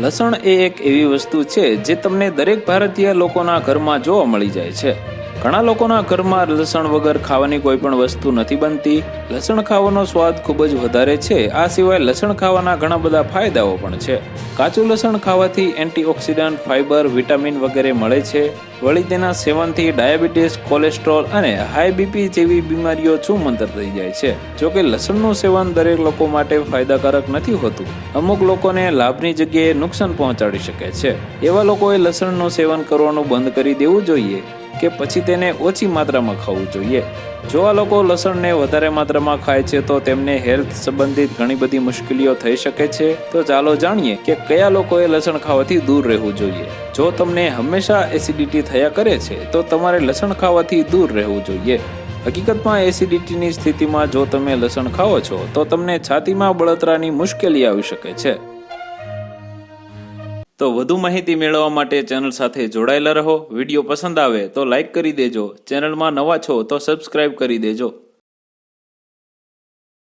લસણ એ એક એવી વસ્તુ છે જે તમને દરેક ભારતીય લોકોના ઘરમાં જોવા મળી જાય છે. ઘણા લોકોના ઘરમાં લસણ વગર ખાવાની કોઈ પણ વસ્તુ નથી બનતી. લસણ ખાવાનો સ્વાદ ખૂબ જ વધારે છે. આ સિવાય લસણ ખાવાના ઘણા બધા ફાયદાઓ પણ છે. કાચું લસણ ખાવાથી એન્ટીઓક્સિડન્ટ, ફાઇબર, વિટામિન વગેરે મળે છે. વળી તેના સેવનથી ડાયાબિટીસ, કોલેસ્ટ્રોલ અને હાઈ બીપી જેવી બીમારીઓ છૂમંતર થઈ જાય છે. જોકે લસણનું સેવન દરેક લોકો માટે ફાયદાકારક નથી હોતું. અમુક લોકોને લાભની જગ્યાએ નુકસાન પહોંચાડી શકે છે. એવા લોકોએ લસણનું સેવન કરવાનું બંધ કરી દેવું જોઈએ કે પછી તેને ઓછી માત્રામાં ખાવું જોઈએ. જો આ લોકો લસણને વધારે માત્રામાં ખાય છે તો તેમને હેલ્થ સંબંધિત ઘણી બધી મુશ્કેલીઓ થઈ શકે છે. તો ચાલો જાણીએ કે કયા લોકોએ લસણ ખાવાથી દૂર રહેવું જોઈએ. જો તમને હંમેશા એસિડિટી થયા કરે છે તો તમારે લસણ ખાવાથી દૂર રહેવું જોઈએ. હકીકતમાં એસિડિટીની સ્થિતિમાં જો તમે લસણ ખાઓ છો તો તમને છાતીમાં બળતરાની મુશ્કેલી આવી શકે છે. તો વધુ માહિતી મેળવવા માટે ચેનલ સાથે જોડાયેલા રહો. વિડીયો પસંદ આવે તો લાઈક કરી દેજો. ચેનલમાં નવા છો તો સબસ્ક્રાઇબ કરી દેજો.